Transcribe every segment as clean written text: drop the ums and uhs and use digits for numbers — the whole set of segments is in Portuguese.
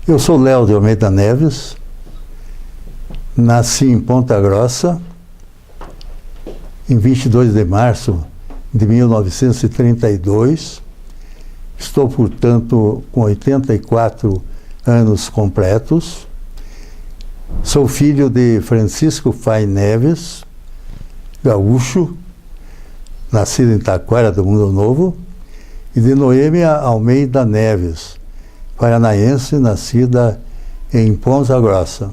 Eu sou Léo de Almeida Neves, nasci em Ponta Grossa, em 22 de março de 1932. Estou, portanto, com 84 anos completos. Sou filho de Francisco Fai Neves, gaúcho, nascido em Taquara do Mundo Novo, e de Noêmia Almeida Neves, paranaense, nascida em Ponta Grossa.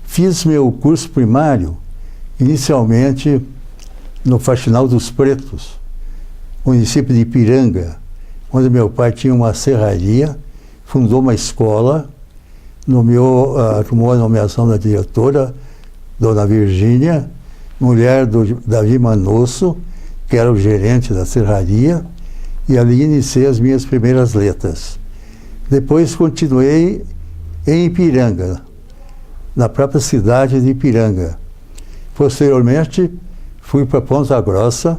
Fiz meu curso primário, inicialmente no Faxinal dos Pretos, município de Ipiranga, onde meu pai tinha uma serraria, fundou uma escola, tomou a nomeação da diretora, Dona Virgínia, mulher do Davi Manosso, que era o gerente da serraria, e ali iniciei as minhas primeiras letras. Depois continuei em Ipiranga, na própria cidade de Ipiranga. Posteriormente, fui para Ponta Grossa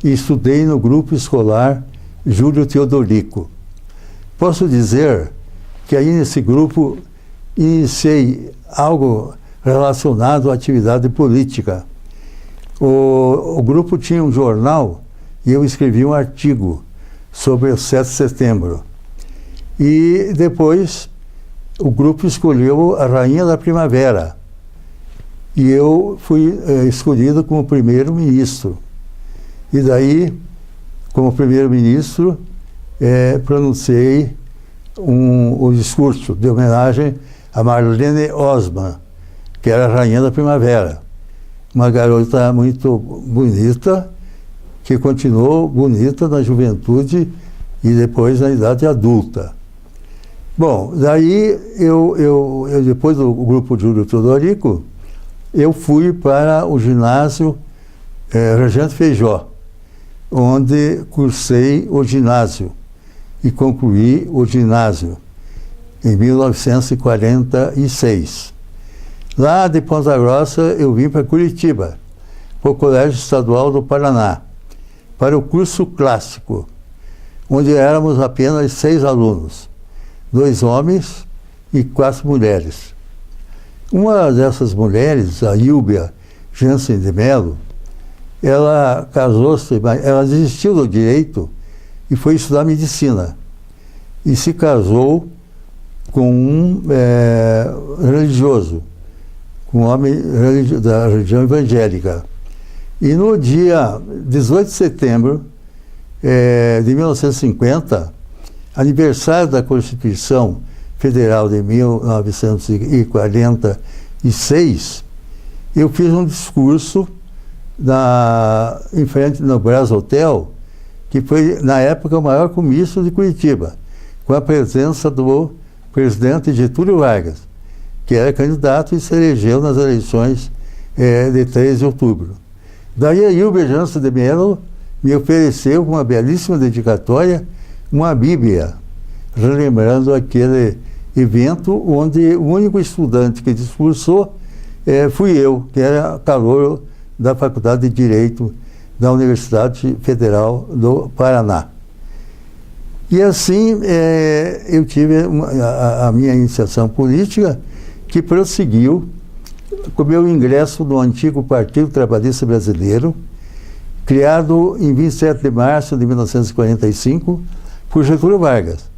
e estudei no grupo escolar Júlio Teodorico. Posso dizer que aí nesse grupo iniciei algo relacionado à atividade política. O grupo tinha um jornal e eu escrevi um artigo sobre o 7 de setembro. E depois o grupo escolheu a Rainha da Primavera. E eu fui escolhido como primeiro-ministro. E daí, como primeiro-ministro, pronunciei o discurso de homenagem a Marlene Osman, que era a Rainha da Primavera. Uma garota muito bonita, que continuou bonita na juventude e depois na idade adulta. Bom, daí eu depois do grupo Júlio Teodorico, eu fui para o ginásio Regente Feijó, onde cursei o ginásio e concluí o ginásio em 1946. Lá de Ponta Grossa eu vim para Curitiba, para o Colégio Estadual do Paraná, para o curso clássico, onde éramos apenas 6 alunos, 2 homens e 4 mulheres. Uma dessas mulheres, a Ilbia Jansen de Mello, ela casou-se, ela desistiu do direito e foi estudar medicina. E se casou com um religioso, com um homem da religião evangélica. E no dia 18 de setembro de 1950, aniversário da Constituição Federal de 1946, eu fiz um discurso em frente no Brás Hotel, que foi, na época, o maior comício de Curitiba, com a presença do presidente Getúlio Vargas, que era candidato e se elegeu nas eleições de 3 de outubro. Daí a Ilber Jansen de Mello me ofereceu uma belíssima dedicatória, uma Bíblia, relembrando aquele evento onde o único estudante que discursou fui eu, que era calouro da Faculdade de Direito da Universidade Federal do Paraná. E assim eu tive a minha iniciação política, que prosseguiu com o meu ingresso no antigo Partido Trabalhista Brasileiro, criado em 27 de março de 1945 por Getúlio Vargas,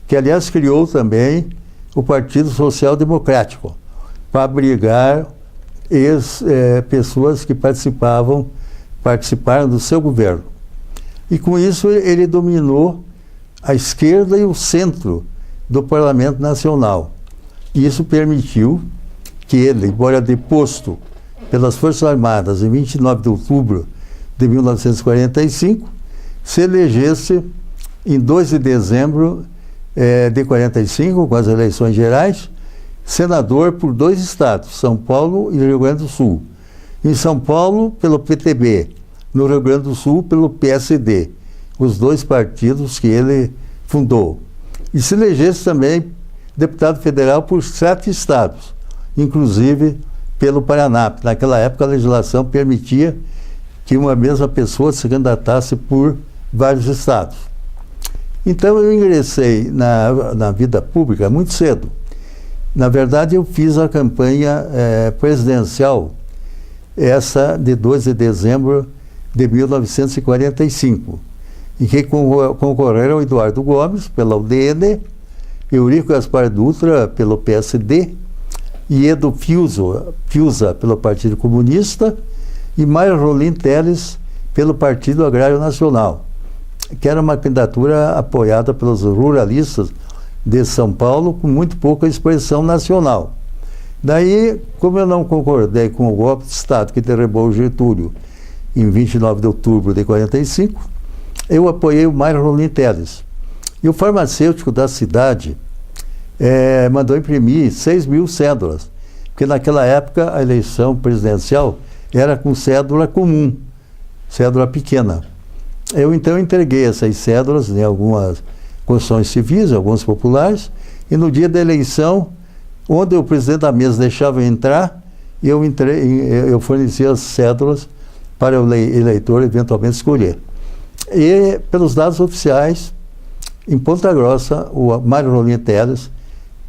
que aliás criou também o Partido Social Democrático, para abrigar pessoas que participaram do seu governo. E com isso ele dominou a esquerda e o centro do Parlamento Nacional. E isso permitiu que ele, embora deposto pelas Forças Armadas em 29 de outubro de 1945, se elegesse em 2 de dezembro de 45, com as eleições gerais, senador por 2 estados, São Paulo e Rio Grande do Sul. Em São Paulo, pelo PTB, no Rio Grande do Sul, pelo PSD, os 2 partidos que ele fundou. E se elegesse também deputado federal por 7 estados, inclusive pelo Paraná, porque naquela época a legislação permitia que uma mesma pessoa se candidatasse por vários estados. Então eu ingressei na vida pública muito cedo. Na verdade, eu fiz a campanha presidencial, essa de 2 de dezembro de 1945, em que concorreram Eduardo Gomes, pela UDN, Eurico Gaspar Dutra, pelo PSD, e Edo Fiuza, pelo Partido Comunista, e Mário Rolim Teles, pelo Partido Agrário Nacional, que era uma candidatura apoiada pelos ruralistas de São Paulo, com muito pouca expressão nacional. Daí, como eu não concordei com o golpe de Estado que derrubou o Getúlio em 29 de outubro de 45, eu apoiei o Mário Rolim Teles. E o farmacêutico da cidade mandou imprimir 6.000 cédulas, porque naquela época a eleição presidencial era com cédula comum, cédula pequena. Eu então entreguei essas cédulas em algumas construções civis, alguns populares, e no dia da eleição, onde o presidente da mesa deixava eu entrar, eu fornecia as cédulas para o eleitor eventualmente escolher. E, pelos dados oficiais, em Ponta Grossa, o Mário Rolim Teles,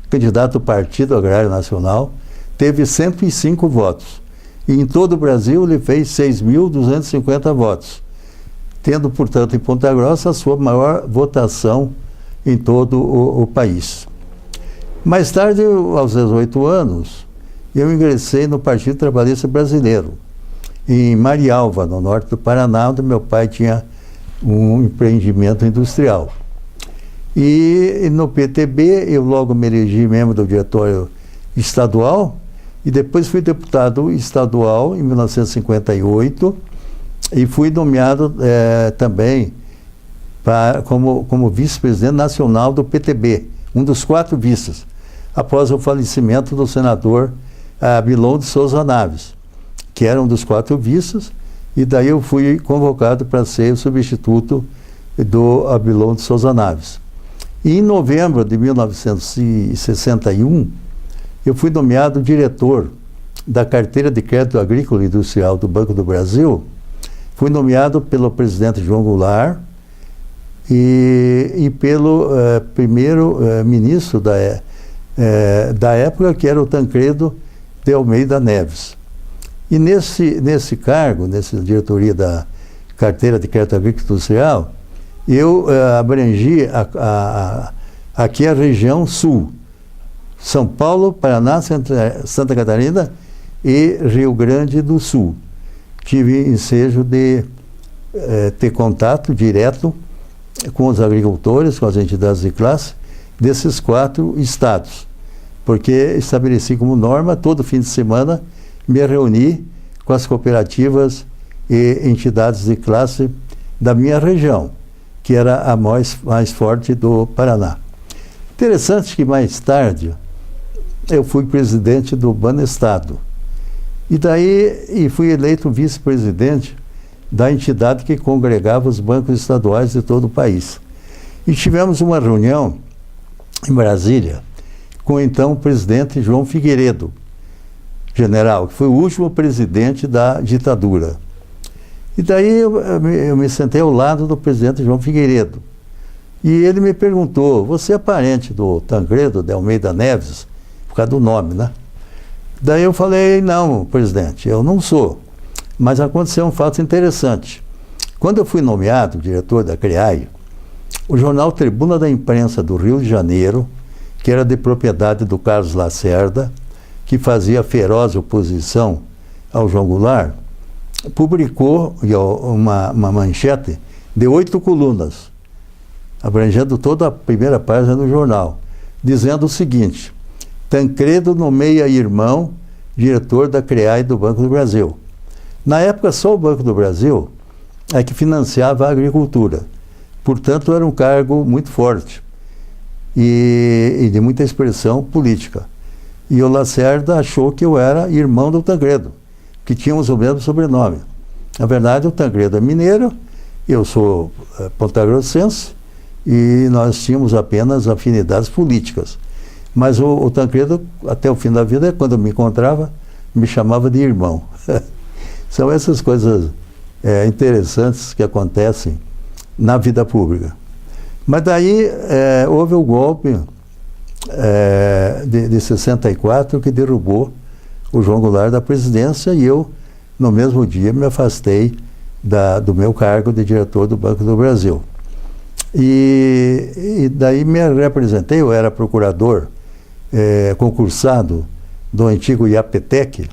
candidato do Partido Agrário Nacional, teve 105 votos. E em todo o Brasil ele fez 6.250 votos, tendo, portanto, em Ponta Grossa a sua maior votação em todo o país. Mais tarde, aos 18 anos, eu ingressei no Partido Trabalhista Brasileiro, em Marialva, no norte do Paraná, onde meu pai tinha um empreendimento industrial. E no PTB, eu logo me elegi membro do diretório estadual, e depois fui deputado estadual em 1958, e fui nomeado também como vice-presidente nacional do PTB, um dos 4 vices, após o falecimento do senador Abilon de Souza Naves, que era um dos 4 vices, e daí eu fui convocado para ser o substituto do Abilon de Souza Naves. E em novembro de 1961, eu fui nomeado diretor da carteira de crédito agrícola e industrial do Banco do Brasil. Fui nomeado pelo presidente João Goulart e pelo primeiro ministro da época, que era o Tancredo de Almeida Neves. E nesse cargo, nessa diretoria da carteira de crédito agrícola e industrial, eu abrangi aqui a região sul, São Paulo, Paraná, Santa Catarina e Rio Grande do Sul. Tive ensejo de ter contato direto com os agricultores, com as entidades de classe desses 4 estados, porque estabeleci como norma, todo fim de semana, me reunir com as cooperativas e entidades de classe da minha região, que era a mais forte do Paraná. Interessante que mais tarde eu fui presidente do Banestado. E fui eleito vice-presidente da entidade que congregava os bancos estaduais de todo o país. E tivemos uma reunião em Brasília com então o presidente João Figueiredo, general, que foi o último presidente da ditadura. E daí eu me sentei ao lado do presidente João Figueiredo. E ele me perguntou: você é parente do Tancredo de Almeida Neves? Por causa do nome, né? Daí eu falei: não, presidente, eu não sou. Mas aconteceu um fato interessante. Quando eu fui nomeado diretor da CREAI, o jornal Tribuna da Imprensa do Rio de Janeiro, que era de propriedade do Carlos Lacerda, que fazia feroz oposição ao João Goulart, publicou uma manchete de 8 colunas, abrangendo toda a primeira página do jornal, dizendo o seguinte: Tancredo nomeia irmão diretor da CREAI do Banco do Brasil. Na época, só o Banco do Brasil é que financiava a agricultura. Portanto, era um cargo muito forte e de muita expressão política. E o Lacerda achou que eu era irmão do Tancredo, que tínhamos o mesmo sobrenome. Na verdade, o Tancredo é mineiro, eu sou pontagrossense, e nós tínhamos apenas afinidades políticas. Mas o Tancredo, até o fim da vida, quando me encontrava, me chamava de irmão. São essas coisas interessantes que acontecem na vida pública. Mas daí houve o golpe de 64 que derrubou o João Goulart da presidência e eu, no mesmo dia, me afastei do meu cargo de diretor do Banco do Brasil. E daí me representei, eu era procurador concursado do antigo IAPTEC,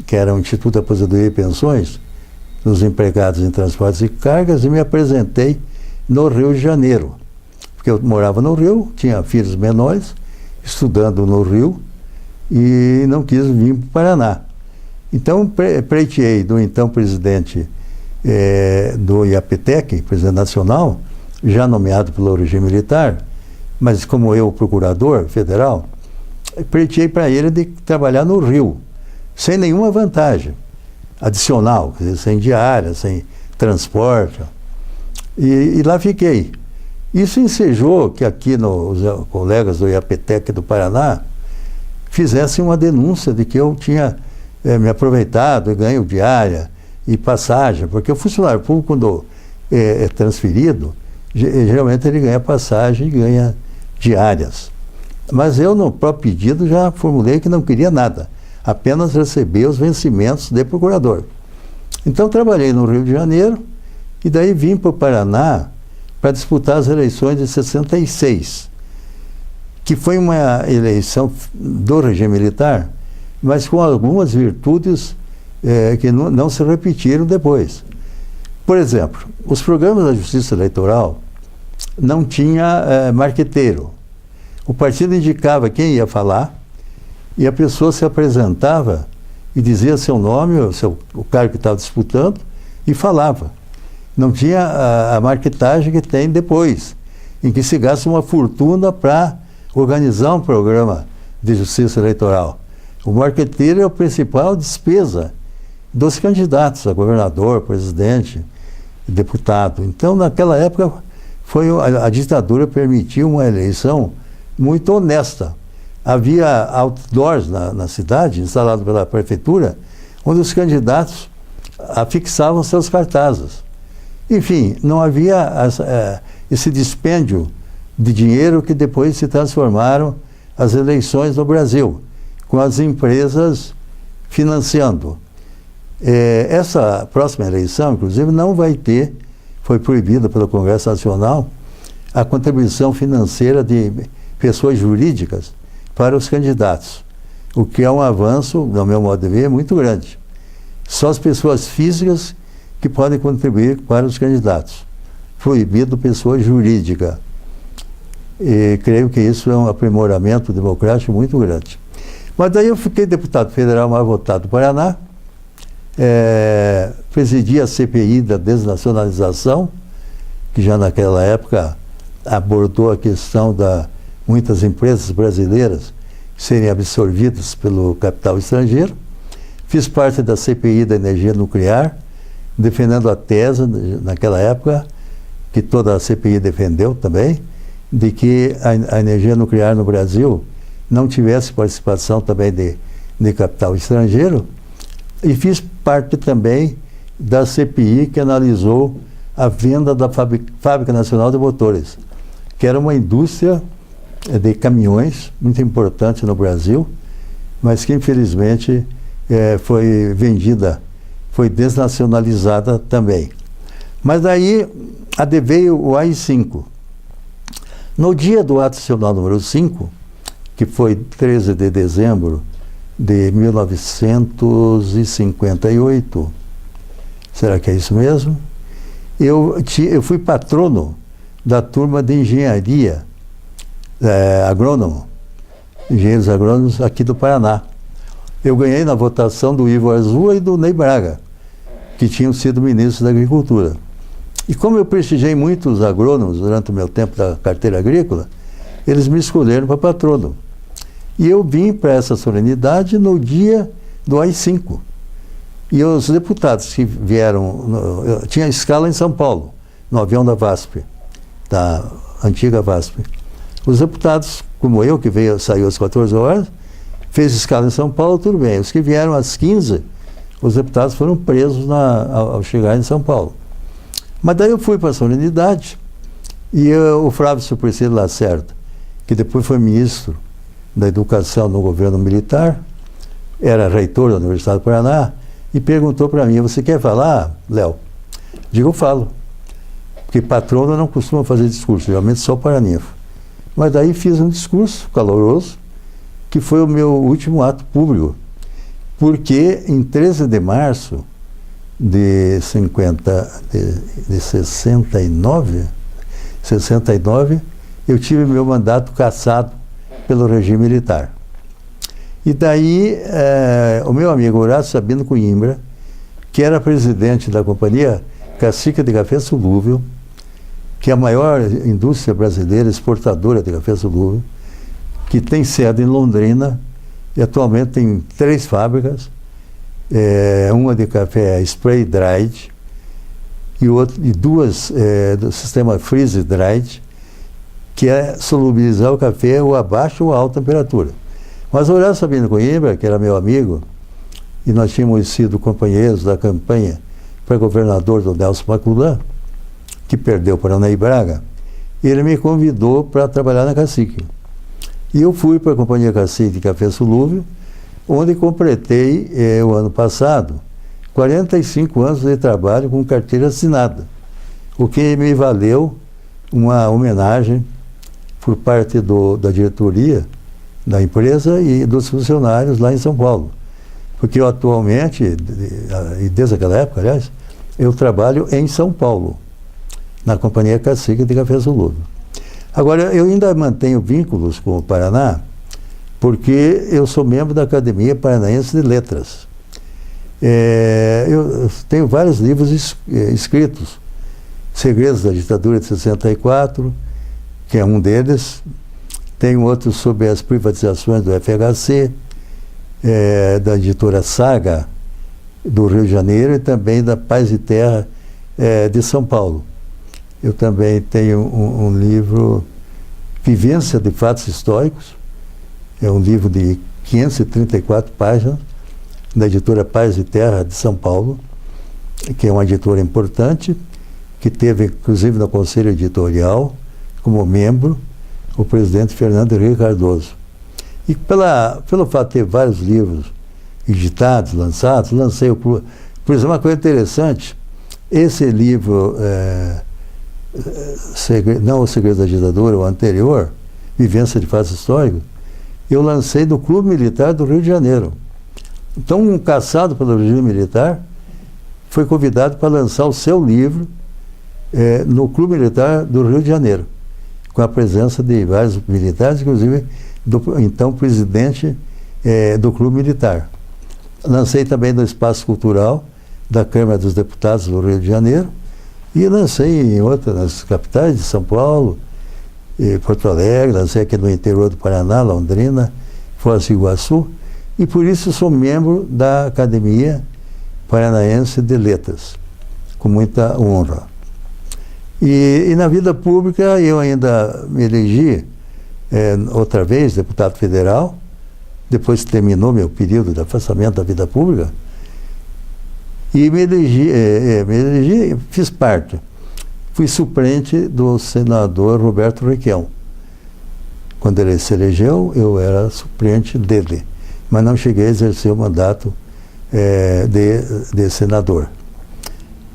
que era o Instituto de Aposentadoria e Pensões, dos empregados em transportes e cargas, e me apresentei no Rio de Janeiro, porque eu morava no Rio, tinha filhos menores, estudando no Rio, e não quis vir para o Paraná. Então, pleiteei do então presidente do IAPTEC, presidente nacional, já nomeado pelo regime militar, mas como eu, procurador federal, pleiteei para ele de trabalhar no Rio, sem nenhuma vantagem adicional, quer dizer, sem diária, sem transporte. E lá fiquei. Isso ensejou que aqui os colegas do IAPTEC do Paraná fizessem uma denúncia de que eu tinha me aproveitado e ganho diária e passagem, porque o funcionário público, quando é transferido, geralmente ele ganha passagem e ganha diárias. Mas eu, no próprio pedido, já formulei que não queria nada, apenas receber os vencimentos de procurador. Então trabalhei no Rio de Janeiro e daí vim para o Paraná para disputar as eleições de 66, que foi uma eleição do regime militar, mas com algumas virtudes que não se repetiram depois. Por exemplo, os programas da Justiça Eleitoral não tinha marqueteiro. O partido indicava quem ia falar e a pessoa se apresentava e dizia seu nome, o cargo que estava disputando e falava. Não tinha a marketagem que tem depois, em que se gasta uma fortuna para organizar um programa de justiça eleitoral. O marqueteiro é a principal despesa dos candidatos a governador, presidente, deputado. Então, naquela época, a ditadura permitiu uma eleição muito honesta. Havia outdoors na cidade, instalados pela prefeitura, onde os candidatos afixavam seus cartazes. Enfim, não havia esse dispêndio de dinheiro que depois se transformaram as eleições no Brasil, com as empresas financiando. Essa próxima eleição, inclusive, não vai ter, foi proibida pelo Congresso Nacional, a contribuição financeira de pessoas jurídicas para os candidatos, o que é um avanço, no meu modo de ver, muito grande. Só as pessoas físicas que podem contribuir para os candidatos. Proibido pessoa jurídica. E creio que isso é um aprimoramento democrático muito grande. Mas daí eu fiquei deputado federal mais votado do Paraná, presidi a CPI da desnacionalização, que já naquela época abordou a questão da muitas empresas brasileiras serem absorvidas pelo capital estrangeiro. Fiz parte da CPI da energia nuclear, defendendo a tese, naquela época, que toda a CPI defendeu também, de que a energia nuclear no Brasil não tivesse participação também de capital estrangeiro. E fiz parte também da CPI que analisou a venda da Fábrica Nacional de Motores, que era uma indústria de caminhões muito importante no Brasil, mas que infelizmente foi vendida, foi desnacionalizada também. Mas daí adveio o AI-5. No dia do ato institucional número 5, que foi 13 de dezembro de 1958, será que é isso mesmo? Eu fui patrono da turma de engenharia agrônomo, engenheiros agrônomos aqui do Paraná. Eu ganhei na votação do Ivo Arzua e do Ney Braga, que tinham sido ministros da Agricultura. E como eu prestigiei muito os agrônomos durante o meu tempo da carteira agrícola, eles me escolheram para patrono. E eu vim para essa solenidade no dia do AI-5. E os deputados que vieram, tinha escala em São Paulo, no avião da VASP, da antiga VASP. Os deputados, como eu, que saiu às 14 horas, fez escala em São Paulo, tudo bem. Os que vieram às 15, os deputados foram presos ao chegar em São Paulo. Mas daí eu fui para a solenidade E o Flávio Supercílio Lacerda, que depois foi ministro da Educação no governo militar, era reitor da Universidade do Paraná, e perguntou para mim: você quer falar, Léo? Digo, eu falo. Porque patrono não costuma fazer discurso, geralmente só o paraninfo. Mas daí fiz um discurso caloroso, que foi o meu último ato público. Porque em 13 de março de 69, eu tive meu mandato cassado pelo regime militar. E daí, o meu amigo Horácio Sabino Coimbra, que era presidente da companhia Cacique de Café Solúvel, que é a maior indústria brasileira exportadora de café solúvel, que tem sede em Londrina, e atualmente tem 3 fábricas, uma de café spray dried e 2 do sistema freeze dried, que é solubilizar o café ou a baixa ou a alta temperatura. Mas o Horácio Sabino Coimbra, que era meu amigo, e nós tínhamos sido companheiros da campanha para governador do Nelson Maculan, que perdeu para Ney Braga, ele me convidou para trabalhar na Cacique. E eu fui para a Companhia Cacique de Café Solúvel, onde completei, o ano passado, 45 anos de trabalho com carteira assinada, o que me valeu uma homenagem por parte da diretoria da empresa e dos funcionários lá em São Paulo. Porque eu atualmente, e desde aquela época, aliás, eu trabalho em São Paulo, na Companhia Cacique de Café Solúvel. Agora, eu ainda mantenho vínculos com o Paraná, porque eu sou membro da Academia Paranaense de Letras. Eu tenho vários livros escritos. Segredos da Ditadura de 64, que é um deles. Tenho outro sobre as privatizações do FHC, da editora Saga, do Rio de Janeiro, e também da Paz e Terra, de São Paulo. Eu também tenho um livro, Vivência de Fatos Históricos, é um livro de 534 páginas, da editora Paz e Terra de São Paulo, que é uma editora importante, que teve, inclusive, no Conselho Editorial, como membro, o presidente Fernando Henrique Cardoso. E pelo fato de ter vários livros editados, lançados, lancei por exemplo, uma coisa interessante, esse livro, não O Segredo da Ditadura, o anterior, Vivência de Fatos Históricos, eu lancei no Clube Militar do Rio de Janeiro. Então, um caçado pelo regime militar foi convidado para lançar o seu livro no Clube Militar do Rio de Janeiro, com a presença de vários militares, inclusive do então presidente do Clube Militar. Lancei também no Espaço Cultural da Câmara dos Deputados do Rio de Janeiro, e lancei em outras capitais de São Paulo, Porto Alegre, lancei aqui no interior do Paraná, Londrina, Foz do Iguaçu, e por isso sou membro da Academia Paranaense de Letras, com muita honra. E na vida pública eu ainda me elegi outra vez deputado federal, depois que terminou meu período de afastamento da vida pública, e me elegi, fiz parte. Fui suplente do senador Roberto Requião. Quando ele se elegeu, eu era suplente dele, mas não cheguei a exercer o mandato de senador.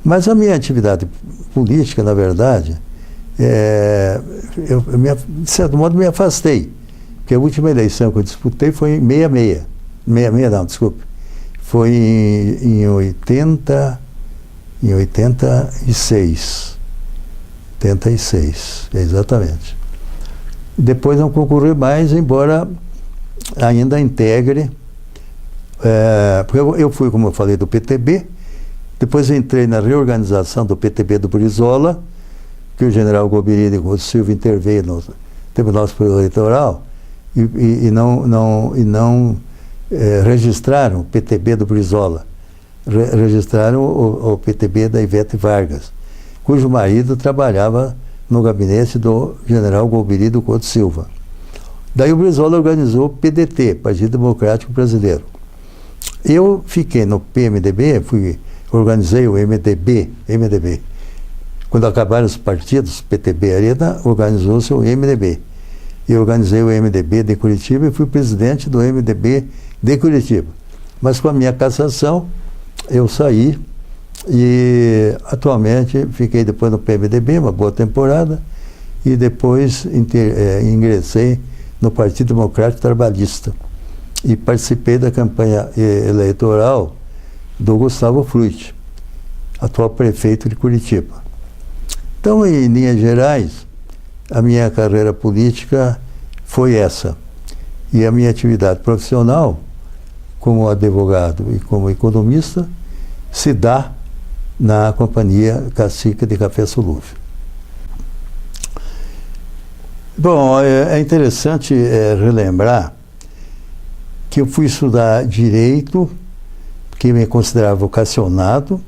Mas a minha atividade política, na verdade, de certo modo me afastei, porque a última eleição que eu disputei foi em 86, exatamente. Depois não concorri mais, embora ainda integre, porque eu fui, como eu falei, do PTB, depois entrei na reorganização do PTB do Brizola, que o general Gobiri de Couto Silva interveio no Tribunal Superior Eleitoral e não registraram o PTB do Brizola, registraram o PTB da Ivete Vargas, cujo marido trabalhava no gabinete do general Gobiri do Couto Silva. Daí o Brizola organizou o PDT, Partido Democrático Brasileiro. Eu fiquei no PMDB, organizei o MDB, Quando acabaram os partidos, PTB Arena, organizou-se o MDB. Eu organizei o MDB de Curitiba e fui presidente do MDB de Curitiba. Mas com a minha cassação, eu saí e atualmente fiquei depois no PMDB, uma boa temporada, e depois ingressei no Partido Democrático Trabalhista e participei da campanha eleitoral do Gustavo Frutti, atual prefeito de Curitiba. Então, em linhas gerais, a minha carreira política foi essa. E a minha atividade profissional, como advogado e como economista, se dá na Companhia Cacique de Café Solúvel. Bom, é interessante relembrar que eu fui estudar Direito, que me considerava vocacionado,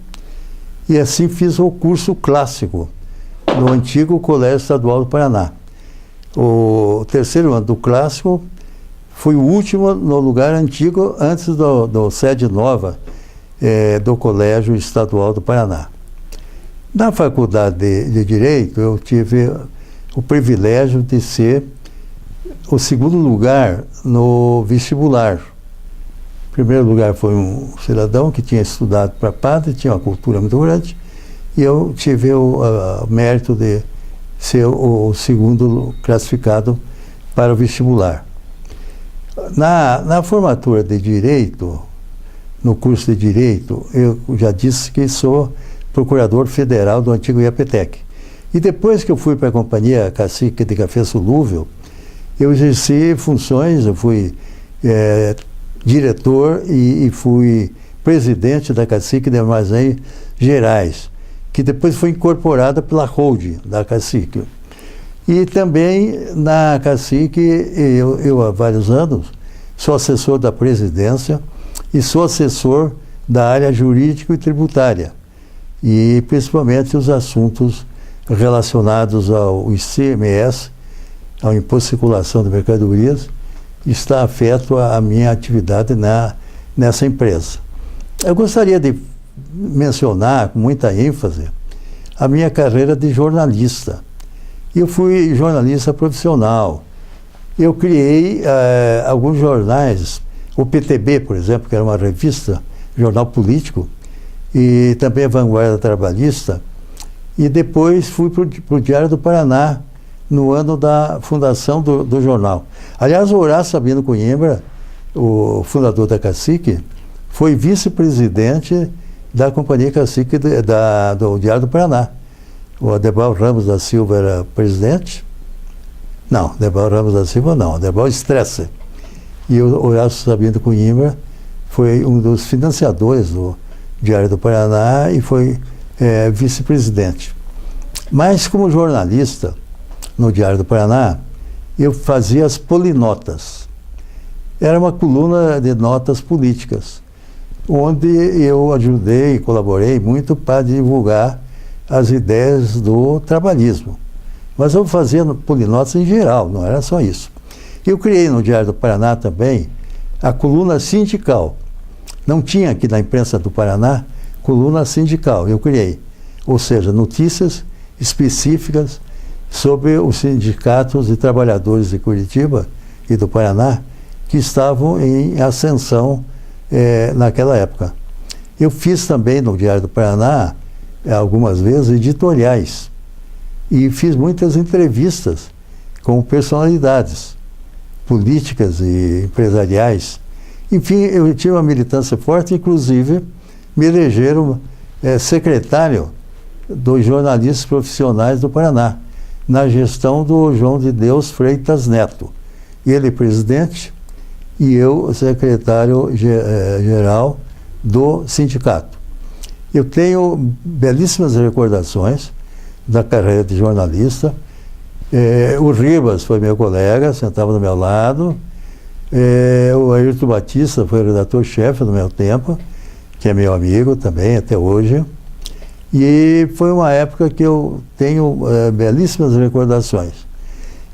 e assim fiz o curso clássico no antigo Colégio Estadual do Paraná. O terceiro ano do clássico foi o último no lugar antigo, antes do sede nova do Colégio Estadual do Paraná. Na faculdade de Direito, eu tive o privilégio de ser o segundo lugar no vestibular. O primeiro lugar foi um cidadão que tinha estudado para padre, tinha uma cultura muito grande, e eu tive o mérito de ser o segundo classificado para o vestibular. Na formatura de Direito, no curso de Direito, eu já disse que sou procurador federal do antigo IAPTEC. E depois que eu fui para a Companhia Cacique de Café Solúvel, eu exerci funções, eu fui diretor e fui presidente da Cacique de Armazéns Gerais, que depois foi incorporada pela holding da Cacique. E também na Cacique, eu há vários anos, sou assessor da presidência e sou assessor da área jurídica e tributária, e principalmente os assuntos relacionados ao ICMS, ao Imposto de Circulação de Mercadorias, está afeto à minha atividade nessa empresa. Eu gostaria de mencionar com muita ênfase a minha carreira de jornalista. Eu fui jornalista profissional. Eu criei alguns jornais, o PTB, por exemplo, que era uma revista, jornal político, e também a Vanguarda Trabalhista, e depois fui para o Diário do Paraná, no ano da fundação do jornal. Aliás, o Horácio Sabino Coimbra, o fundador da Cacique, foi vice-presidente da Companhia Cacique do Diário do Paraná. O Adebal Ramos da Silva era presidente. Não, Adebal Ramos da Silva não, Adebal Stresser. E o Horácio Sabino Coimbra foi um dos financiadores do Diário do Paraná e foi vice-presidente. Mas como jornalista, no Diário do Paraná, eu fazia as polinotas. Era uma coluna de notas políticas, onde eu ajudei e colaborei muito para divulgar as ideias do trabalhismo. Mas eu fazia polinotas em geral, não era só isso. Eu criei no Diário do Paraná também a coluna sindical. Não tinha aqui na imprensa do Paraná coluna sindical, eu criei. Ou seja, notícias específicas sobre os sindicatos de trabalhadores de Curitiba e do Paraná que estavam em ascensão naquela época. Eu fiz também no Diário do Paraná, algumas vezes, editoriais, e fiz muitas entrevistas com personalidades políticas e empresariais. Enfim, eu tive uma militância forte, inclusive me elegeram secretário dos jornalistas profissionais do Paraná, na gestão do João de Deus Freitas Neto. Ele presidente e eu secretário geral do sindicato. Eu tenho belíssimas recordações da carreira de jornalista. O Ribas foi meu colega, sentava do meu lado. O Ayrton Batista foi redator-chefe do meu tempo, que é meu amigo também até hoje. E foi uma época que eu tenho belíssimas recordações.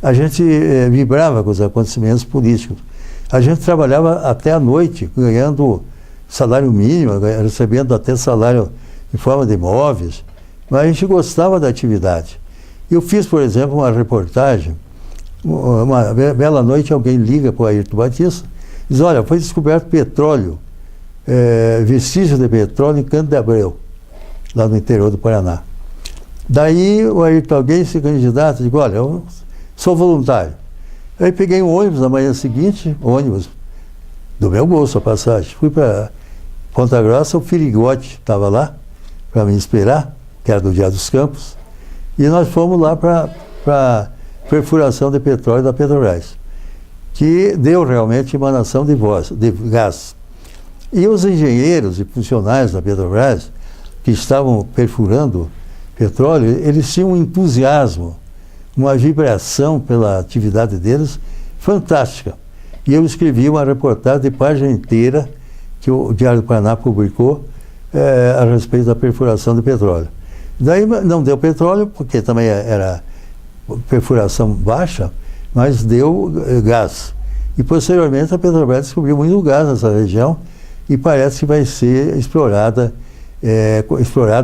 A gente vibrava com os acontecimentos políticos. A gente trabalhava até a noite, ganhando salário mínimo, recebendo até salário em forma de imóveis. mas a gente gostava da atividade. Eu fiz, por exemplo, uma reportagem, uma bela noite alguém liga para o Ayrton Batista, diz, olha, foi descoberto petróleo, vestígio de petróleo em Canto de Abreu, lá no interior do Paraná. Daí o Ayrton alguém se candidata, digo, olha, eu sou voluntário. Aí peguei um ônibus na manhã seguinte, ônibus do meu bolso, a passagem. Fui para Ponta Grossa, o Firigote estava lá para me esperar, que era do Dia dos Campos, e nós fomos lá para perfuração de petróleo da Petrobras, que deu realmente emanação de gás. E os engenheiros e funcionários da Petrobras, que estavam perfurando petróleo, eles tinham um entusiasmo, uma vibração pela atividade deles fantástica. E eu escrevi uma reportagem de página inteira que o Diário do Paraná publicou a respeito da perfuração de petróleo. Daí não deu petróleo, porque também era perfuração baixa, mas deu gás. E posteriormente a Petrobras descobriu muito gás nessa região e parece que vai ser explorado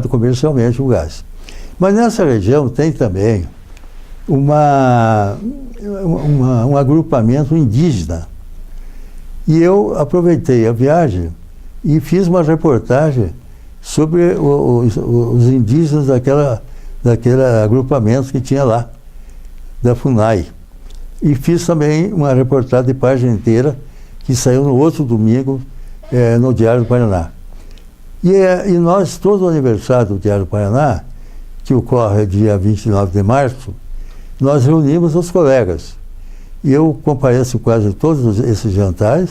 comercialmente o gás. Mas nessa região tem também um agrupamento indígena. E eu aproveitei a viagem e fiz uma reportagem sobre os indígenas daquele agrupamento que tinha lá, da FUNAI. E fiz também uma reportagem de página inteira que saiu no outro domingo no Diário do Paraná. E nós, todo o aniversário do Diário do Paraná, que ocorre dia 29 de março, nós reunimos os colegas. E eu compareço quase todos esses jantares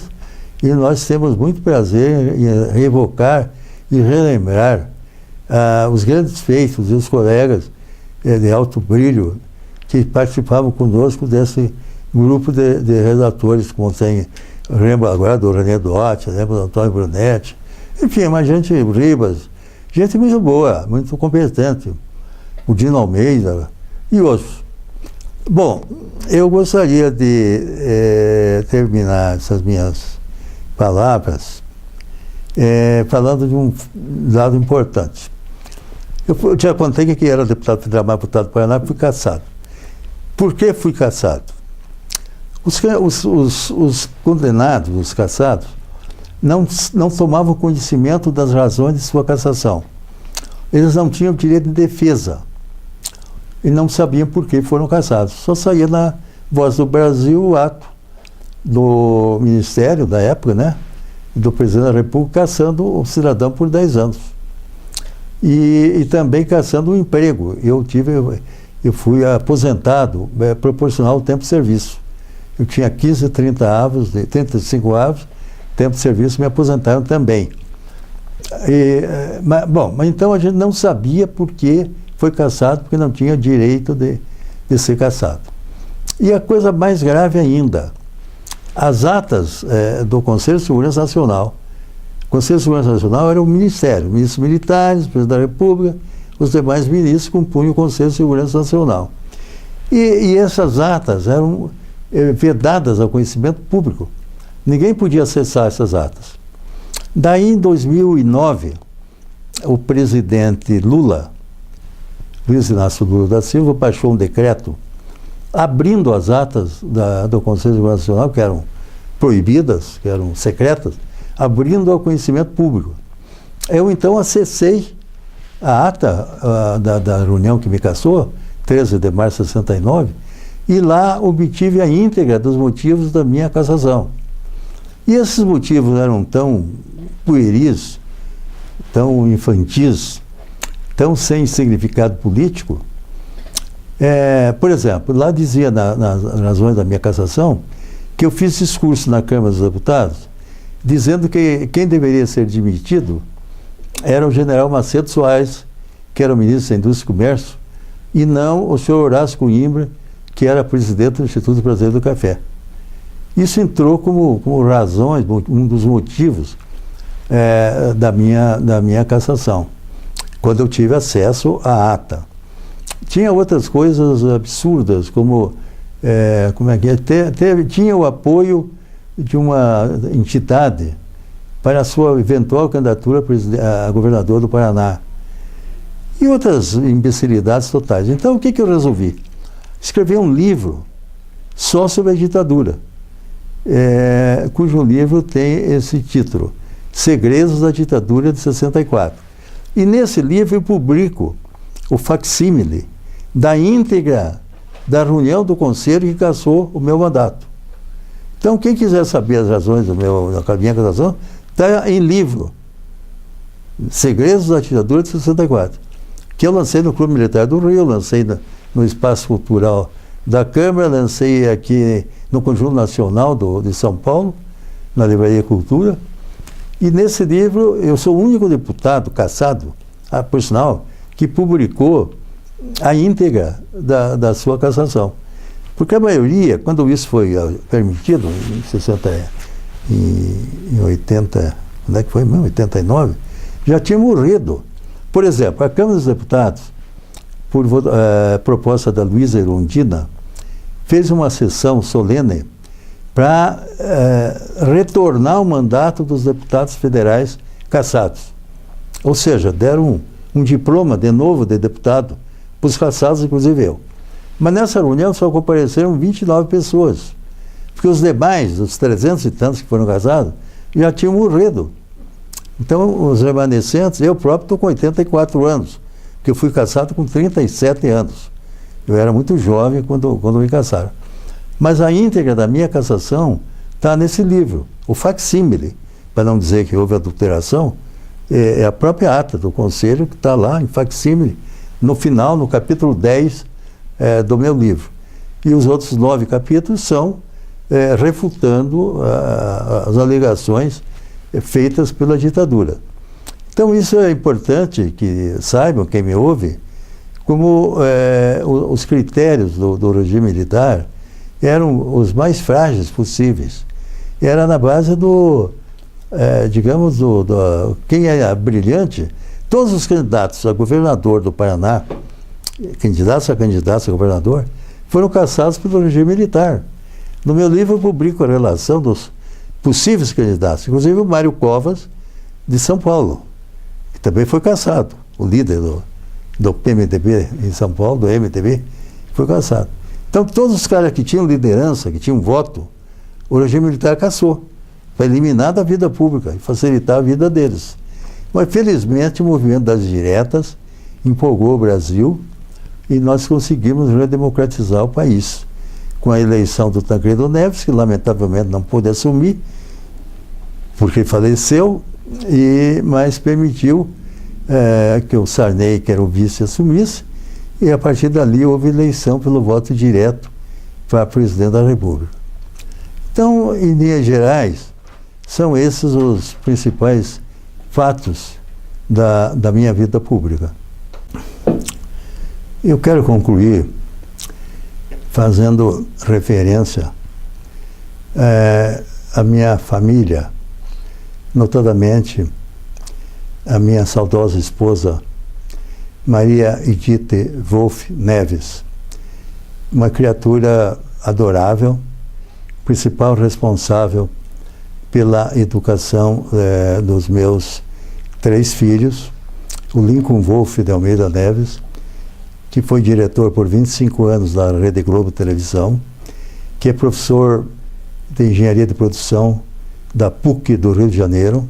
e nós temos muito prazer em reevocar e relembrar os grandes feitos e os colegas de alto brilho que participavam conosco desse grupo de redatores, como tem, lembro agora do René Duarte, lembro do Antônio Brunetti, enfim, uma gente, Ribas, gente muito boa, muito competente, o Dino Almeida e outros. Bom, eu gostaria de terminar essas minhas palavras falando de um dado importante. Eu já contei que era deputado federal, mais deputado do Paraná, fui cassado. Por que fui cassado? Os condenados, os cassados, não tomavam conhecimento das razões de sua cassação. Eles não tinham direito de defesa. E não sabiam por que foram cassados. Só saía na Voz do Brasil o ato do Ministério da época, né? Do Presidente da República cassando o cidadão por 10 anos. E também cassando o emprego. Eu fui aposentado proporcional ao tempo de serviço. Eu tinha 15, 35 avos, tempo de serviço, me aposentaram também. Mas então a gente não sabia por que foi cassado, porque não tinha direito de ser cassado. E a coisa mais grave ainda, as atas do Conselho de Segurança Nacional. O Conselho de Segurança Nacional era o Ministério, ministros militares, presidente da República, os demais ministros compunham o Conselho de Segurança Nacional. E essas atas eram vedadas ao conhecimento público. Ninguém podia acessar essas atas. Daí, em 2009, o presidente Luiz Inácio Lula da Silva, baixou um decreto abrindo as atas do Conselho de Segurança Nacional, que eram proibidas, que eram secretas, abrindo ao conhecimento público. Eu, então, acessei a ata da reunião que me cassou, 13 de março de 69, e lá obtive a íntegra dos motivos da minha cassação. E esses motivos eram tão pueris, tão infantis, tão sem significado político. Por exemplo, lá dizia nas razões da minha cassação que eu fiz discurso na Câmara dos Deputados dizendo que quem deveria ser demitido era o general Macedo Soares, que era o ministro da Indústria e Comércio, e não o senhor Horácio Coimbra, que era presidente do Instituto Brasileiro do Café. Isso entrou como razões, um dos motivos da minha cassação, quando eu tive acesso à ata. Tinha outras coisas absurdas, como tinha o apoio de uma entidade para a sua eventual candidatura a governador do Paraná. e outras imbecilidades totais. Então, o que eu resolvi? Escrever um livro só sobre a ditadura, cujo livro tem esse título, Segredos da Ditadura de 64. E nesse livro eu publico o facsímile da íntegra da reunião do Conselho que cassou o meu mandato. Então, quem quiser saber as razões da minha cassação, está em livro, Segredos da Ditadura de 64, que eu lancei no Clube Militar do Rio, lancei no Espaço Cultural da Câmara, lancei aqui no Conjunto Nacional de São Paulo, na Livraria Cultura. E nesse livro eu sou o único deputado cassado, por sinal, que publicou a íntegra da sua cassação. Porque a maioria, quando isso foi permitido, em 80, onde é que foi mesmo? 89, já tinha morrido. Por exemplo, a Câmara dos Deputados, por proposta da Luísa Erundina, fez uma sessão solene para retornar o mandato dos deputados federais cassados. Ou seja, deram um diploma de novo de deputado para os cassados, inclusive eu. Mas nessa reunião só compareceram 29 pessoas, porque os demais, os 300 e tantos que foram casados, já tinham morrido. Então, os remanescentes, eu próprio estou com 84 anos, porque eu fui cassado com 37 anos. Eu era muito jovem quando me cassaram. Mas a íntegra da minha cassação está nesse livro, o facsímile, para não dizer que houve adulteração, é a própria ata do Conselho que está lá em facsímile, no final, no capítulo 10 do meu livro. E os outros 9 capítulos são refutando as alegações feitas pela ditadura. Então isso é importante que saibam, quem me ouve, como os critérios do regime militar eram os mais frágeis possíveis. Era na base digamos, quem era brilhante. Todos os candidatos a governador do Paraná, candidatos a governador, foram cassados pelo regime militar. No meu livro eu publico a relação dos possíveis candidatos, inclusive o Mário Covas, de São Paulo, que também foi cassado, o líder do PMDB em São Paulo, do MDB, foi cassado. Então, todos os caras que tinham liderança, que tinham voto, o regime militar cassou, para eliminar da vida pública e facilitar a vida deles. Mas, felizmente, o movimento das diretas empolgou o Brasil e nós conseguimos redemocratizar o país. Com a eleição do Tancredo Neves, que lamentavelmente não pôde assumir, porque faleceu, mas permitiu que o Sarney, que era o vice, assumisse, e a partir dali houve eleição pelo voto direto para presidente da República. Então, em linhas gerais, são esses os principais fatos da minha vida pública. Eu quero concluir fazendo referência à minha família, notadamente a minha saudosa esposa Maria Edith Wolff Neves, uma criatura adorável, principal responsável pela educação dos meus 3 filhos, o Lincoln Wolff de Almeida Neves, que foi diretor por 25 anos da Rede Globo Televisão, que é professor de Engenharia de Produção da PUC do Rio de Janeiro,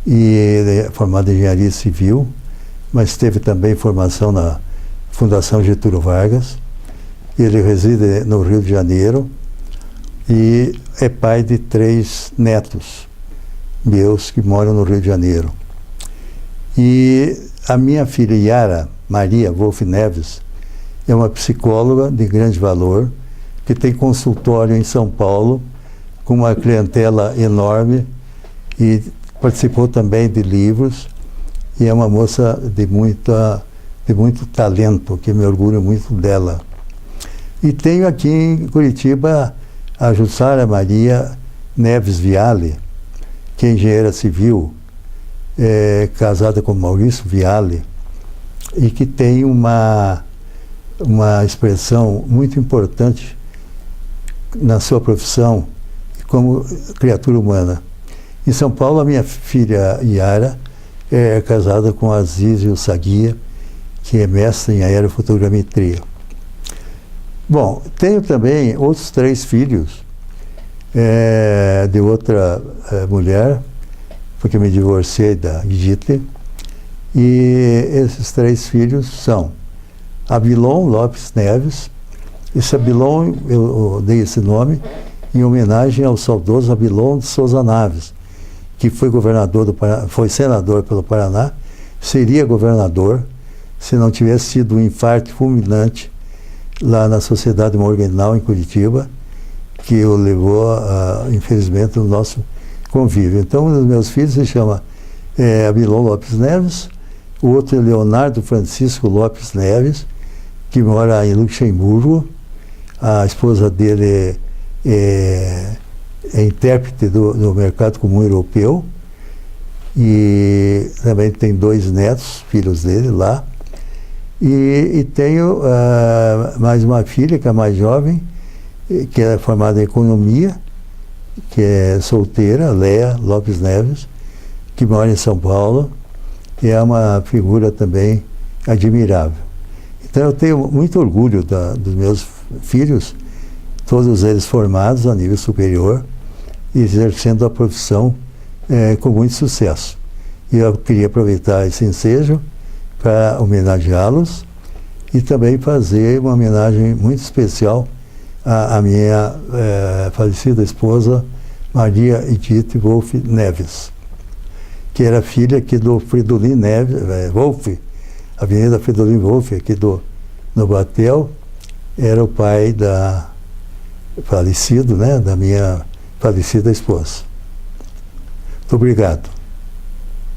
e é formado em Engenharia Civil, mas teve também formação na Fundação Getúlio Vargas. Ele reside no Rio de Janeiro e é pai de 3 netos meus que moram no Rio de Janeiro. E a minha filha Yara Maria Wolff Neves é uma psicóloga de grande valor, que tem consultório em São Paulo, com uma clientela enorme, e participou também de livros, e é uma moça de muito talento, que me orgulho muito dela. E tenho aqui em Curitiba a Jussara Maria Neves Viale, que é engenheira civil, casada com Maurício Viale, e que tem uma expressão muito importante na sua profissão como criatura humana. Em São Paulo, a minha filha Yara é casada com Azizio Saguia, que é mestre em aerofotogrametria. Bom, tenho também outros 3 filhos de outra mulher, porque me divorciei da Edith, e esses 3 filhos são Abilon Lopes Neves. Esse Abilon, eu dei esse nome em homenagem ao saudoso Abilon de Souza Naves, que foi governador do Paraná, foi senador pelo Paraná, seria governador se não tivesse tido um infarto fulminante lá na Sociedade Morgenal, em Curitiba, que o levou, infelizmente, no nosso convívio. Então, um dos meus filhos se chama Abilon Lopes Neves, o outro é Leonardo Francisco Lopes Neves, que mora em Luxemburgo. A esposa dele é intérprete do mercado comum europeu, e também tem 2 netos, filhos dele lá. E tenho mais uma filha, que é mais jovem, que é formada em economia, que é solteira, Léa Lopes Neves, que mora em São Paulo, e é uma figura também admirável. Então eu tenho muito orgulho dos meus filhos, todos eles formados a nível superior, e exercendo a profissão com muito sucesso. E eu queria aproveitar esse ensejo para homenageá-los e também fazer uma homenagem muito especial à minha falecida esposa, Maria Edith Wolff Neves, que era filha aqui do Fridolin Neves, Wolff, Avenida Fridolin Wolff, aqui no Batel, era o pai da falecido, né, da minha falecida esposa. Muito obrigado.